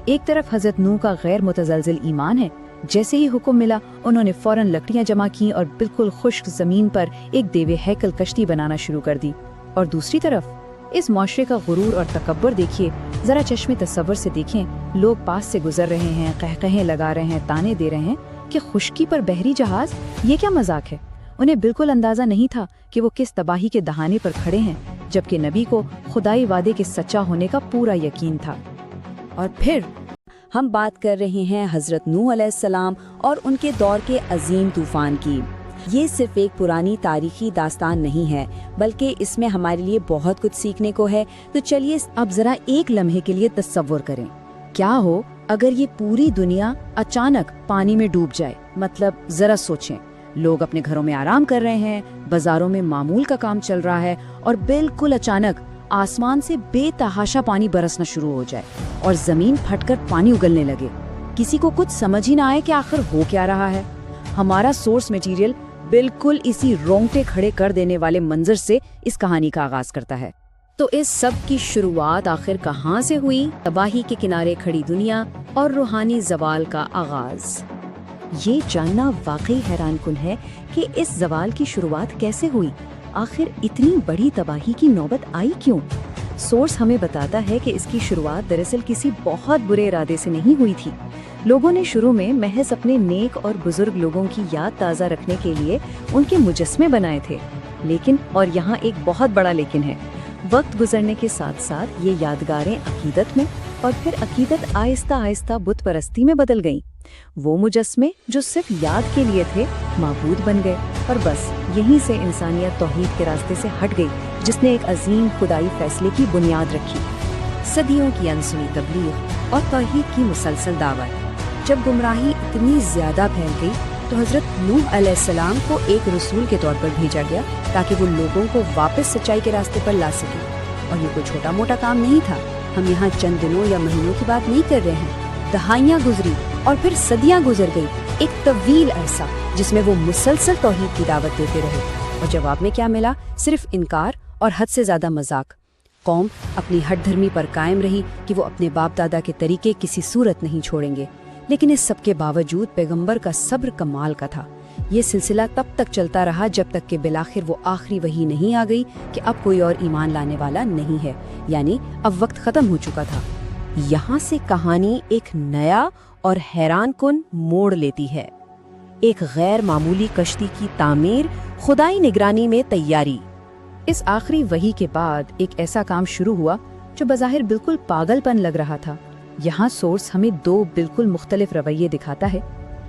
ایک طرف حضرت نوح کا غیر متزلزل ایمان ہے، جیسے ہی حکم ملا انہوں نے فوراً لکڑیاں جمع کی اور بالکل خشک زمین پر ایک دیوے ہیکل کشتی بنانا شروع کر دی۔ اور دوسری طرف اس معاشرے کا غرور اور تکبر دیکھیے، ذرا چشم تصور سے دیکھیں، لوگ پاس سے گزر رہے ہیں، قہقہیں لگا رہے ہیں، تانے دے رہے ہیں کہ خشکی پر بحری جہاز، یہ کیا مذاق ہے؟ انہیں بالکل اندازہ نہیں تھا کہ وہ کس تباہی کے دہانے پر کھڑے ہیں، جبکہ نبی کو خدائی وعدے کے سچا ہونے کا پورا یقین تھا۔ اور پھر ہم بات کر رہے ہیں حضرت نوح علیہ السلام اور ان کے دور کے عظیم طوفان کی۔ یہ صرف ایک پرانی تاریخی داستان نہیں ہے، بلکہ اس میں ہمارے لیے بہت کچھ سیکھنے کو ہے۔ تو چلیے اب ذرا ایک لمحے کے لیے تصور کریں، کیا ہو اگر یہ پوری دنیا اچانک پانی میں ڈوب جائے؟ مطلب ذرا سوچیں، لوگ اپنے گھروں میں آرام کر رہے ہیں، بازاروں میں معمول کا کام چل رہا ہے، اور بالکل اچانک آسمان سے بے تحاشا پانی برسنا شروع ہو جائے اور زمین پھٹ کر پانی اگلنے لگے۔ کسی کو کچھ سمجھ ہی نہ آئے کہ آخر ہو کیا رہا ہے۔ ہمارا سورس میٹیریل بالکل اسی رونگٹے کھڑے کر دینے والے منظر سے اس کہانی کا آغاز کرتا ہے۔ تو اس سب کی شروعات آخر کہاں سے ہوئی؟ تباہی کے کنارے کھڑی دنیا اور روحانی زوال کا آغاز۔ یہ جاننا واقعی حیران کن ہے کہ اس زوال کی شروعات کیسے ہوئی، آخر اتنی بڑی تباہی کی نوبت آئی کیوں؟ سورس ہمیں بتاتا ہے کہ اس کی شروعات دراصل کسی بہت برے ارادے سے نہیں ہوئی تھی۔ لوگوں نے شروع میں محض اپنے نیک اور بزرگ لوگوں کی یاد تازہ رکھنے کے لیے ان کے مجسمے بنائے تھے، لیکن اور یہاں ایک بہت بڑا لیکن ہے، وقت گزرنے کے ساتھ ساتھ یہ یادگاریں عقیدت میں اور پھر عقیدت آہستہ آہستہ بت پرستی میں بدل گئیں۔ وہ مجسمے جو صرف یاد کے لیے تھے معبود بن گئے، اور بس یہیں سے انسانیت توحید کے راستے سے ہٹ گئی، جس نے ایک عظیم خدائی فیصلے کی بنیاد رکھی۔ صدیوں کی انسنی تبلیغ اور توحید کی مسلسل دعوت۔ جب گمراہی اتنی زیادہ پھیل گئی تو حضرت نوح علیہ السلام کو ایک رسول کے طور پر بھیجا گیا تاکہ وہ لوگوں کو واپس سچائی کے راستے پر لا سکے۔ اور یہ کوئی چھوٹا موٹا کام نہیں تھا۔ ہم یہاں چند دنوں یا مہینوں کی بات نہیں کر رہے ہیں، دہائیاں گزری اور پھر صدیاں گزر گئی، ایک طویل عرصہ جس میں وہ مسلسل توحید کی دعوت دیتے رہے، اور جواب میں کیا ملا؟ صرف انکار اور حد سے زیادہ مذاق۔ قوم اپنی ہٹ دھرمی پر قائم رہی کہ وہ اپنے باپ دادا کے طریقے کسی صورت نہیں چھوڑیں گے، لیکن اس سب کے باوجود پیغمبر کا صبر کمال کا تھا۔ یہ سلسلہ تب تک چلتا رہا جب تک کہ بالآخر وہ آخری وحی نہیں آ گئی کہ اب کوئی اور ایمان لانے والا نہیں ہے، یعنی اب وقت ختم ہو چکا تھا۔ یہاں سے کہانی ایک نیا اور حیران کن موڑ لیتی ہے۔ ایک غیر معمولی کشتی کی تعمیر، خدائی نگرانی میں تیاری۔ اس آخری وحی کے بعد ایک ایسا کام شروع ہوا جو بظاہر بالکل پاگل پن لگ رہا تھا۔ یہاں سورس ہمیں دو بالکل مختلف رویے دکھاتا ہے۔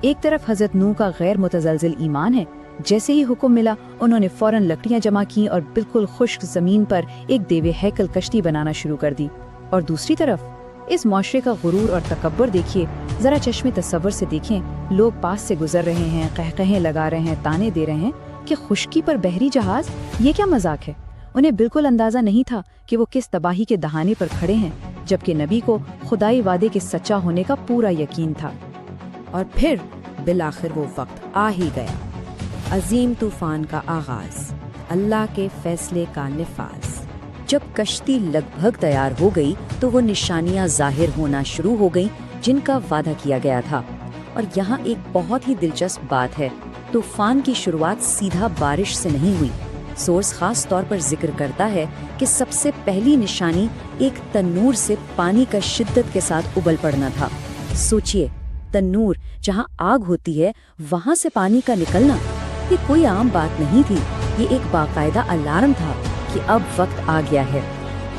ایک طرف حضرت نوح کا غیر متزلزل ایمان ہے، جیسے ہی حکم ملا انہوں نے فوراً لکڑیاں جمع کی اور بالکل خشک زمین پر ایک دیوے ہیکل کشتی بنانا شروع کر دی۔ اور دوسری طرف اس معاشرے کا غرور اور تکبر دیکھیے، ذرا چشم تصور سے دیکھیں، لوگ پاس سے گزر رہے ہیں، قہقہیں لگا رہے ہیں، تانے دے رہے ہیں کہ خشکی پر بحری جہاز، یہ کیا مذاق ہے؟ انہیں بالکل اندازہ نہیں تھا کہ وہ کس تباہی کے دہانے پر کھڑے ہیں، جبکہ نبی کو خدائی وعدے کے سچا ہونے کا پورا یقین تھا۔ اور پھر بالآخر وہ وقت آ ہی گیا، عظیم طوفان کا آغاز، اللہ کے فیصلے کا نفاذ۔ جب کشتی لگ بھگ تیار ہو گئی تو وہ نشانیاں ظاہر ہونا شروع ہو گئیں جن کا وعدہ کیا گیا تھا۔ اور یہاں ایک بہت ہی دلچسپ بات ہے، طوفان کی شروعات سیدھا بارش سے نہیں ہوئی۔ سورس خاص طور پر ذکر کرتا ہے کہ سب سے پہلی نشانی ایک تنور سے پانی کا شدت کے ساتھ ابل پڑنا تھا۔ سوچئے، تنور جہاں آگ ہوتی ہے وہاں سے پانی کا نکلنا، یہ کوئی عام بات نہیں تھی، یہ ایک باقاعدہ الارم تھا کہ اب وقت آ گیا ہے۔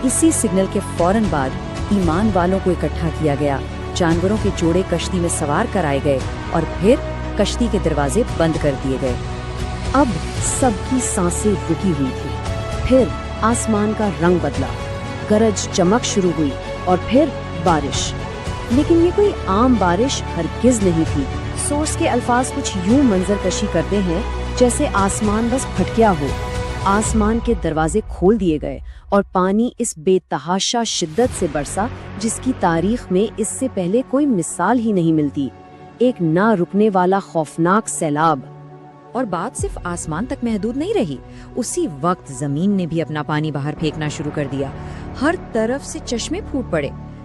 اسی سگنل کے فوراً بعد ایمان والوں کو اکٹھا کیا گیا، جانوروں کے جوڑے کشتی میں سوار کرائے گئے اور پھر کشتی کے دروازے بند کر دیے گئے۔ اب سب کی سانسیں رکی ہوئی تھی۔ پھر آسمان کا رنگ بدلا، گرج چمک شروع ہوئی اور پھر بارش، لیکن یہ کوئی عام بارش ہرگز نہیں تھی۔ سورس کے الفاظ کچھ یوں منظر کشی کرتے ہیں جیسے آسمان بس پھٹکیا ہو، آسمان کے دروازے کھول دیے گئے اور پانی اس بے تحاشا شدت سے برسا جس کی تاریخ میں اس سے پہلے کوئی مثال ہی نہیں ملتی، ایک نہ رکنے والا خوفناک سیلاب۔ اور بات صرف آسمان تک محدود نہیں رہی، اسی وقت زمین نے بھی اپنا پانی باہر پھینکنا شروع کر دیا، ہر طرف سے چشمے پھوٹ پڑے،